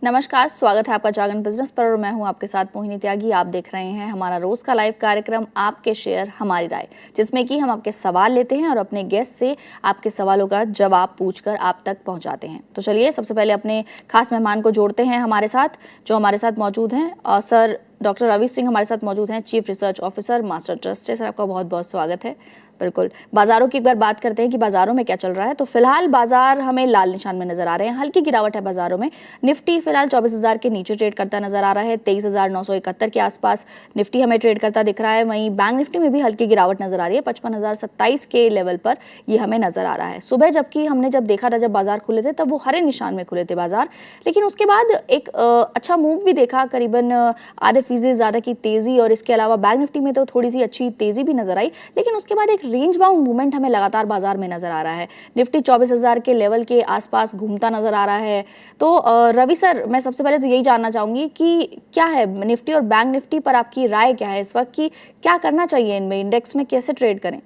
नमस्कार, स्वागत है आपका जागरण बिजनेस पर और मैं हूं आपके साथ मोहिनी त्यागी। आप देख रहे हैं हमारा रोज का लाइव कार्यक्रम आपके शेयर हमारी राय, जिसमें कि हम आपके सवाल लेते हैं और अपने गेस्ट से आपके सवालों का जवाब पूछकर आप तक पहुंचाते हैं। तो चलिए सबसे पहले अपने खास मेहमान को जोड़ते हैं हमारे साथ, जो हमारे साथ मौजूद हैं। सर डॉक्टर रवि सिंह हमारे साथ मौजूद हैं, chief research officer master trust से। सर आपका बहुत बहुत स्वागत है। बिल्कुल, बाजारों की एक बार बात करते हैं कि बाजारों में क्या चल रहा है। तो फिलहाल बाजार हमें लाल निशान में नजर आ रहे हैं, हल्की गिरावट है बाजारों में। निफ्टी फिलहाल 24,000 के नीचे ट्रेड करता नजर आ रहा है, 23,971 के आसपास निफ्टी हमें ट्रेड करता दिख रहा है। वहीं बैंक निफ्टी में भी हल्की गिरावट नजर आ रही है, 55,027 के लेवल पर ये हमें नजर आ रहा है। सुबह जबकि हमने जब देखा था, जब बाजार खुले थे तब वो हरे निशान में खुले थे बाजार, लेकिन उसके बाद एक अच्छा मूव भी देखा, करीबन आधे फीसदी ज्यादा की तेजी। और इसके अलावा बैंक निफ्टी में तो थोड़ी सी अच्छी तेजी भी नजर आई, लेकिन उसके बाद एक रेंज बाउंड मूवमेंट हमें लगातार बाजार में नजर आ रहा है। निफ्टी 24,000 के लेवल के आसपास घूमता नजर आ रहा है। तो रवि सर, मैं सबसे पहले तो यही जानना चाहूंगी कि क्या है निफ्टी और बैंक निफ्टी पर आपकी राय क्या है इस वक्त, कि क्या करना चाहिए इनमें, इंडेक्स में कैसे ट्रेड करें?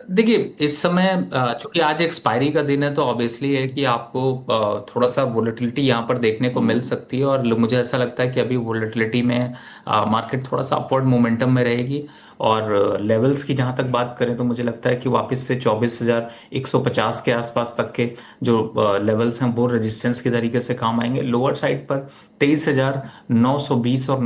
देखिए, इस समय चूंकि आज एक्सपायरी का दिन है तो ऑब्वियसली है कि आपको थोड़ा सा वोलेटिलिटी यहाँ पर देखने को मिल सकती है। और मुझे ऐसा लगता है कि अभी वोलेटिलिटी में मार्केट थोड़ा सा अपवर्ड मोमेंटम में रहेगी। और लेवल्स की जहाँ तक बात करें तो मुझे लगता है कि वापस से 24,150 के आसपास तक के जो लेवल्स हैं वो रेजिस्टेंस के तरीके से काम आएंगे। लोअर साइड पर 23,920 और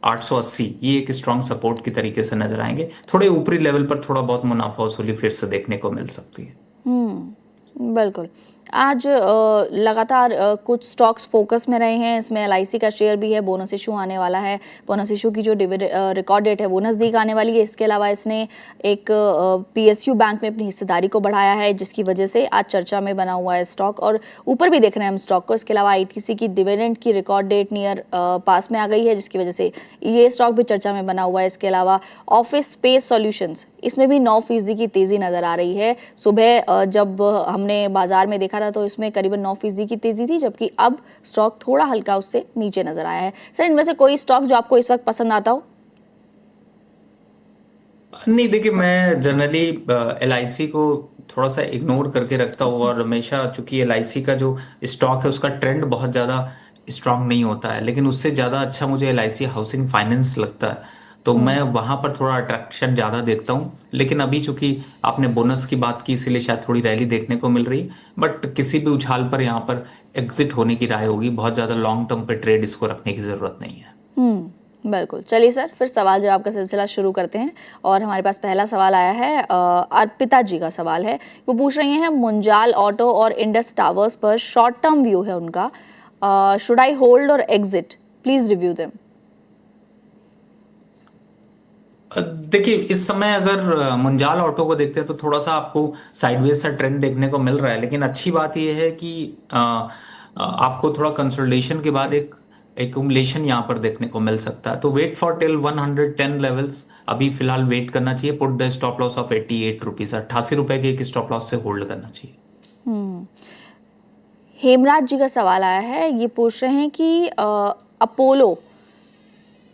880 ये एक स्ट्रांग सपोर्ट की तरीके से नजर आएंगे। थोड़े ऊपरी लेवल पर थोड़ा बहुत मुनाफा वसूली फिर से देखने को मिल सकती है। बिल्कुल। आज लगातार कुछ स्टॉक्स फोकस में रहे हैं, इसमें एलआईसी का शेयर भी है। बोनस इशू आने वाला है, बोनस इशू की जो रिकॉर्ड डेट है वो नज़दीक आने वाली है। इसके अलावा इसने एक पीएसयू बैंक में अपनी हिस्सेदारी को बढ़ाया है, जिसकी वजह से आज चर्चा में बना हुआ है स्टॉक, और ऊपर भी देख रहे हैं हम स्टॉक को। इसके अलावा आईटीसी की डिविडेंड की रिकॉर्ड डेट नियर पास में आ गई है, जिसकी वजह से ये स्टॉक भी चर्चा में बना हुआ है। इसके अलावा ऑफिस स्पेस सॉल्यूशंस, इसमें भी 9% की तेजी नजर आ रही है। सुबह जब हमने बाजार में देखा था तो इसमें करीबन 9% की तेजी थी, जबकि अब स्टॉक थोड़ा हल्का उससे नीचे नजर आया है। सर, इनमें से कोई स्टॉक जो आपको इस वक्त पसंद आता हो? नहीं, देखिए, मैं जनरली एलआईसी को थोड़ा सा इग्नोर करके रखता हूँ। और हमेशा चूंकि एलआईसी का जो स्टॉक है उसका ट्रेंड बहुत ज़्यादा स्ट्रांग नहीं होता है, लेकिन उससे ज़्यादा अच्छा मुझे एलआईसी हाउसिंग फाइनेंस लगता है। तो मैं वहाँ पर थोड़ा अट्रैक्शन ज़्यादा देखता हूँ। लेकिन अभी चूंकि आपने बोनस की बात की इसीलिए शायद थोड़ी रैली देखने को मिल रही। बट किसी भी उछाल पर यहाँ पर एग्जिट होने की राय होगी। बहुत ज़्यादा लॉन्ग टर्म पे ट्रेड इसको रखने की ज़रूरत नहीं है। बिल्कुल। चलिए सर, फिर सवाल जवाब का सिलसिला शुरू करते हैं। और हमारे पास पहला सवाल आया है, अर्पिता जी का सवाल है। वो पूछ रही हैं, मुंजाल ऑटो और इंडस टावर्स पर शॉर्ट टर्म व्यू है उनका, शुड आई होल्ड और एग्जिट, प्लीज रिव्यू देम। देखिए, इस समय अगर मुंजाल ऑटो को देखते हैं तो थोड़ा सा आपको साइडवेज सा ट्रेंड देखने को मिल रहा है। लेकिन अच्छी बात यह है कि आपको थोड़ा कंसोलिडेशन के बाद एक एक्यूमुलेशन यहाँ पर देखने को मिल सकता है। तो वेट फॉर टिल 110 लेवल्स अभी फिलहाल वेट करना चाहिए। Put the stop loss of 88 rupees, 88 रुपए के एक स्टॉप लॉस से होल्ड करना चाहिए। हेमराज जी का सवाल आया है, ये पूछ रहे हैं कि अपोलो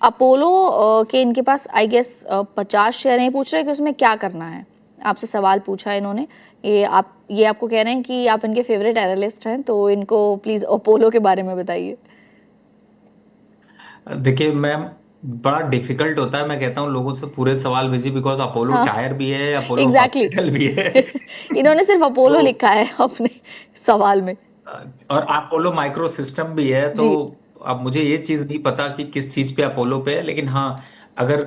अपोलो के इनके पास आई गेस 50 शेयर हैं। पूछ रहे हैं कि उसमें क्या करना है। आपसे सवाल पूछा है इन्होंने। ये आपको कह रहे हैं कि आप इनके फेवरेट एनालिस्ट हैं, तो इनको प्लीज अपोलो के बारे में बताइए। देखिए मैम, बड़ा डिफिकल्ट होता है। मैं कहता हूँ लोगों से पूरे सवाल भेजिए, बिकॉज अपोलो हाँ, टायर भी है, अपोलो एग्जैक्टली हॉस्पिटल भी है। exactly. इन्होंने सिर्फ तो अपोलो लिखा है अपने सवाल में। और अपोलो माइक्रो सिस्टम भी है। तो जी। अब मुझे ये चीज नहीं पता कि किस चीज पे अपोलो पे है, लेकिन हाँ, अगर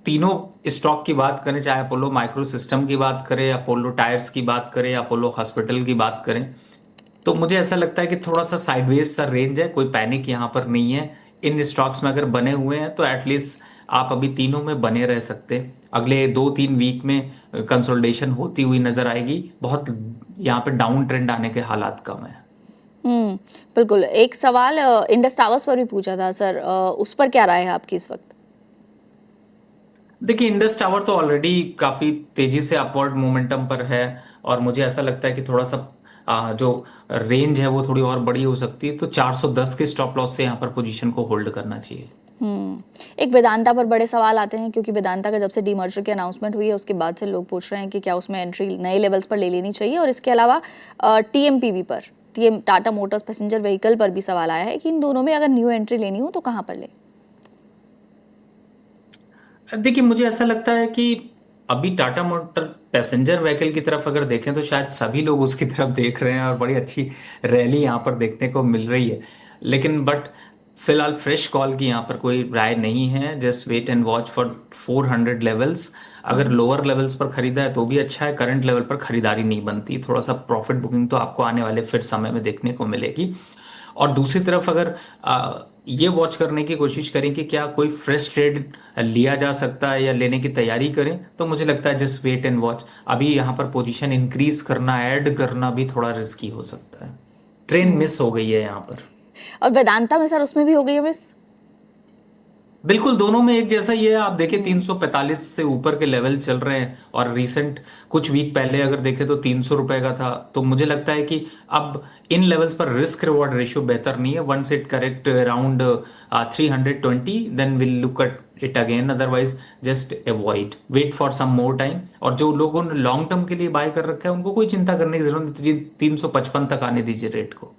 तीनों स्टॉक की बात करें, चाहे अपोलो माइक्रो सिस्टम की बात करें, अपोलो टायर्स की बात करें, अपोलो हॉस्पिटल की बात करें, तो मुझे ऐसा लगता है कि थोड़ा सा साइडवेज सा रेंज है। कोई पैनिक यहाँ पर नहीं है। इन स्टॉक्स में अगर बने हुए हैं तो एटलीस्ट आप अभी तीनों में बने रह सकते हैं। अगले 2-3 वीक में कंसोलिडेशन होती हुई नजर आएगी। बहुत यहाँ पे डाउन ट्रेंड आने के हालात कम है। हम्म बिल्कुल। एक सवाल इंडस टावर्स पर भी पूछा था सर, उस पर क्या राय है आपकी इस वक्त? देखिए, इंडस टावर तो ऑलरेडी काफी तेजी से अपवर्ड मोमेंटम पर है। और मुझे ऐसा लगता है कि थोड़ा सा जो रेंज है वो थोड़ी और बड़ी हो सकती है। तो 410 के स्टॉप लॉस से यहाँ पर पोजीशन को होल्ड करना चाहिए। एक वेदांता पर बड़े सवाल आते हैं, क्योंकि वेदांता का जब से डीमर्जर की अनाउंसमेंट हुई है उसके बाद से लोग पूछ रहे हैं कि क्या उसमें एंट्री नए लेवल्स पर ले लेनी चाहिए। और इसके अलावा टीएमपीवी पर ये टाटा मोटर्स पैसेंजर व्हीकल पर भी सवाल आया है कि इन दोनों में अगर न्यू एंट्री लेनी हो तो कहाँ पर ले? देखिए, मुझे ऐसा लगता है कि अभी टाटा मोटर पैसेंजर व्हीकल की तरफ अगर देखें तो शायद सभी लोग उसकी तरफ देख रहे हैं और बड़ी अच्छी रैली यहाँ पर देखने को मिल रही है। लेकिन बट फिलहाल फ्रेश कॉल की यहाँ पर कोई राय नहीं है। Just wait and watch for 400 levels. अगर लोअर लेवल्स पर खरीदा है तो भी अच्छा है, करंट लेवल पर खरीदारी नहीं बनती। थोड़ा सा प्रॉफिट बुकिंग तो आपको आने वाले फिर समय में देखने को मिलेगी। और दूसरी तरफ अगर ये वॉच करने की कोशिश करें कि क्या कोई फ्रेश ट्रेड लिया जा सकता है या लेने की तैयारी करें, तो मुझे लगता है जस्ट वेट एंड वॉच। अभी यहाँ पर पोजीशन इंक्रीज करना, ऐड करना भी थोड़ा रिस्की हो सकता है। ट्रेन मिस हो गई है यहाँ पर। और वेदांता में सर उसमें भी हो गई है मिस? बिल्कुल, दोनों में एक जैसा ही है। आप देखें 345 से ऊपर के लेवल चल रहे हैं, और रिसेंट कुछ वीक पहले अगर देखें तो 300 रुपए का था। तो मुझे लगता है कि अब इन लेवल्स पर रिस्क रिवॉर्ड रेशियो बेहतर नहीं है। Once it correct around 320 then will look at it again, otherwise just avoid, wait for some more time. और जो लोगों ने लॉन्ग टर्म के लिए बाय कर रखा है उनको कोई चिंता करने की जरूरत नहीं। 355 तक आने दीजिए रेट को।